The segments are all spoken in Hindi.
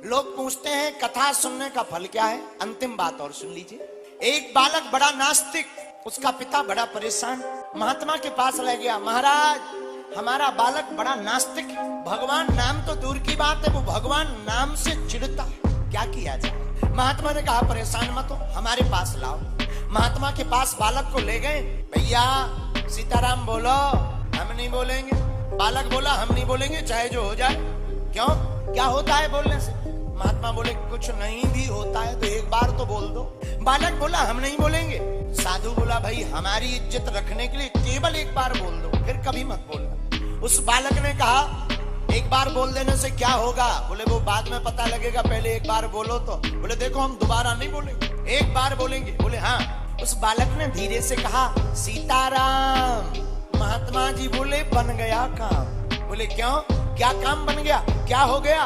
लोग पूछते हैं कथा सुनने का फल क्या है। अंतिम बात और सुन लीजिए। एक बालक बड़ा नास्तिक, उसका पिता बड़ा परेशान, महात्मा के पास ले गया। महाराज, हमारा बालक बड़ा नास्तिक, भगवान नाम तो दूर की बात है, वो भगवान नाम से चिढ़ता, क्या किया जाए। महात्मा ने कहा परेशान मत हो, हमारे पास लाओ। महात्मा के पास बालक को ले गए। भैया सीताराम बोलो। हम नहीं बोलेंगे। बालक बोला हम नहीं बोलेंगे, चाहे जो हो जाए। क्यों, क्या होता है बोलने से? महात्मा बोले कुछ नहीं भी होता है तो एक बार तो बोल दो। बालक बोला हम नहीं बोलेंगे। साधु बोला भाई हमारी इज्जत रखने के लिए केवल एक बार बोल दो, फिर कभी मत बोलना। उस बालक ने कहा एक बार बोल देने से क्या होगा? बोले वो बाद में पता लगेगा, पहले एक बार बोलो तो। बोले देखो हम दोबारा नहीं बोलेंगे, एक बार बोलेंगे। बोले हाँ। उस बालक ने धीरे से कहा सीताराम। महात्मा जी बोले बन गया काम। बोले क्यों, क्या काम बन गया, क्या हो गया?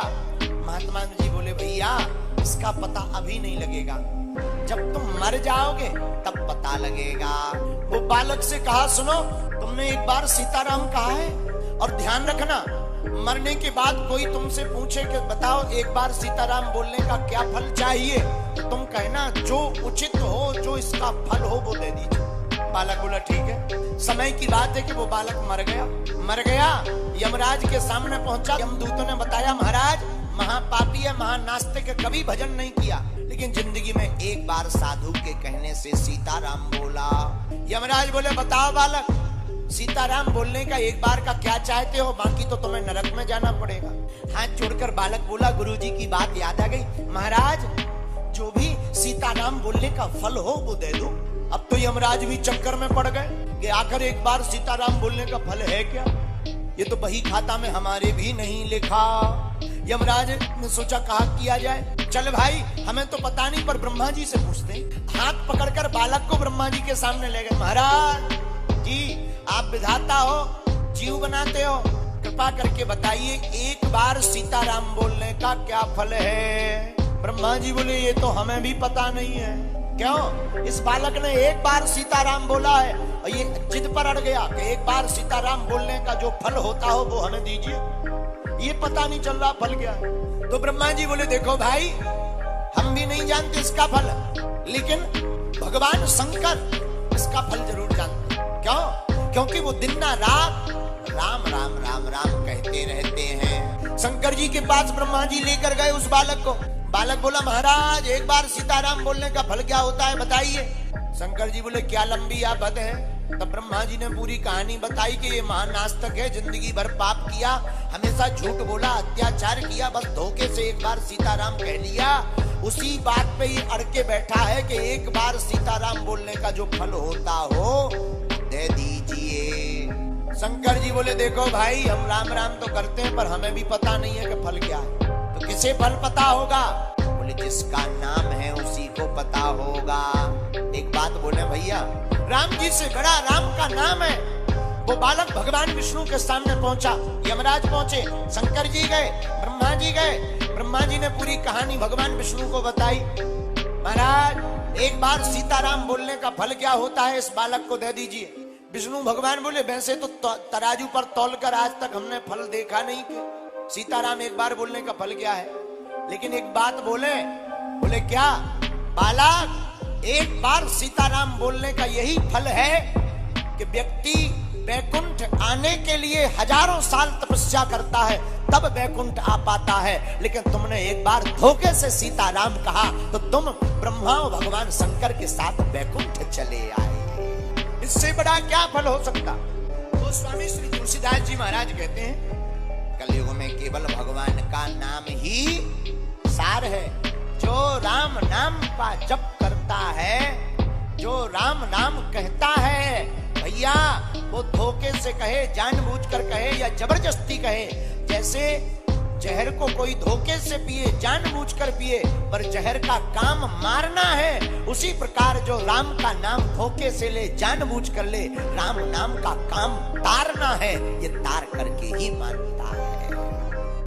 महात्मा जी बोले भैया इसका पता अभी नहीं लगेगा, जब तुम मर जाओगे तब पता लगेगा। वो बालक से कहा सुनो, तुमने एक बार सीताराम कहा है, और ध्यान रखना मरने के बाद कोई तुमसे पूछे कि बताओ एक बार सीताराम बोलने का क्या फल चाहिए, तो तुम कहना जो उचित हो, जो इसका फल हो वो दे दीजिए। बालक बोला ठीक है। समय की बात है कि वो बालक मर गया। यमराज के सामने पहुंचा। यमदूतों ने बताया महाराज महापापी है, महानास्तिक है, कभी भजन नहीं किया, लेकिन जिंदगी में एक बार साधु के कहने से सीताराम बोला। यमराज बोले बताओ बालक, सीताराम बोलने का एक बार का क्या चाहते हो, बाकी तो तुम्हें नरक में जाना पड़ेगा। हाथ जोड़कर बालक बोला गुरुजी की बात याद आ गई, महाराज जो भी सीताराम बोलने का फल हो वो दे दो। अब तो यमराज भी चक्कर में पड़ गए कि आखिर एक बार सीताराम बोलने का फल है क्या, ये तो बही खाता में हमारे भी नहीं लिखा। यमराज ने सोचा कहा किया जाए। चल भाई हमें तो पता नहीं, पर ब्रह्मा जी से पूछते। हाथ पकड़कर बालक को ब्रह्मा जी के सामने ले गए। महाराज जी आप विधाता हो, जीव बनाते हो, कृपा करके बताइए एक बार सीताराम बोलने का क्या फल है। ब्रह्मा जी बोले ये तो हमें भी पता नहीं है। क्यों? इस बालक ने एक बार सीताराम बोला है और ये जिद पर अड़ गया कि एक बार सीताराम बोलने का जो फल होता हो वो हमें दीजिए, ये पता नहीं चल रहा फल क्या है। तो ब्रह्मा जी बोले देखो भाई हम भी नहीं जानते इसका फल, लेकिन भगवान शंकर इसका फल जरूर जानते। क्यों? क्योंकि वो दिन ना रात राम राम राम राम कहते रहते हैं। शंकर जी के पास ब्रह्मा जी लेकर गए उस बालक को। बालक बोला महाराज एक बार सीताराम बोलने का फल क्या होता है बताइए। शंकर जी बोले क्या लंबी आफत है। तब ब्रह्मा जी ने पूरी कहानी बताई कि ये महानास्तिक है, जिंदगी भर पाप किया, हमेशा झूठ बोला, अत्याचार किया, बस धोखे से एक बार सीताराम कह लिया, उसी बात पे ही अड़ के बैठा है कि एक बार सीताराम बोलने का जो फल होता हो दे दीजिए। शंकर जी बोले देखो भाई हम राम राम तो करते हैं, पर हमें भी पता नहीं है कि फल क्या है। तो किसे फल पता होगा? बोले जिसका नाम है उसी को पता होगा। एक बात बोले भैया, राम जी से बड़ा राम का नाम है। वो बालक भगवान विष्णु के सामने पहुंचा। यमराज पहुंचे, शंकर जी गए, ब्रह्मा जी गए। ब्रह्मा जी ने पूरी कहानी भगवान विष्णु को बताई। महाराज एक बार सीताराम बोलने का फल क्या होता है इस बालक को दे दीजिए। विष्णु भगवान बोले वैसे तो तराजू पर तौलकर आज तक हमने फल देखा नहीं कि सीताराम एक बार बोलने का फल क्या है, लेकिन एक बात बोले। बोले क्या? बालक एक बार सीताराम बोलने का यही फल है कि व्यक्ति वैकुंठ आने के लिए हजारों साल तपस्या करता है तब वैकुंठ आ पाता है, लेकिन तुमने एक बार धोखे से सीताराम कहा तो तुम ब्रह्मा और भगवान शंकर के साथ वैकुंठ चले आए। इससे बड़ा क्या फल हो सकता? तो स्वामी श्री तुलसीदास जी महाराज कहते हैं कलयुग में केवल भगवान का नाम ही सार है। जो राम नाम का जप करता है, जो राम नाम कहता है, भैया वो धोखे से कहे, जानबूझकर कहे या जबरदस्ती कहे, जैसे जहर को कोई धोखे से पिए, जानबूझकर पिए, पर जहर का काम मारना है, उसी प्रकार जो राम का नाम धोखे से ले, जानबूझकर ले, राम नाम का काम तारना है, ये तार करके ही मानता है।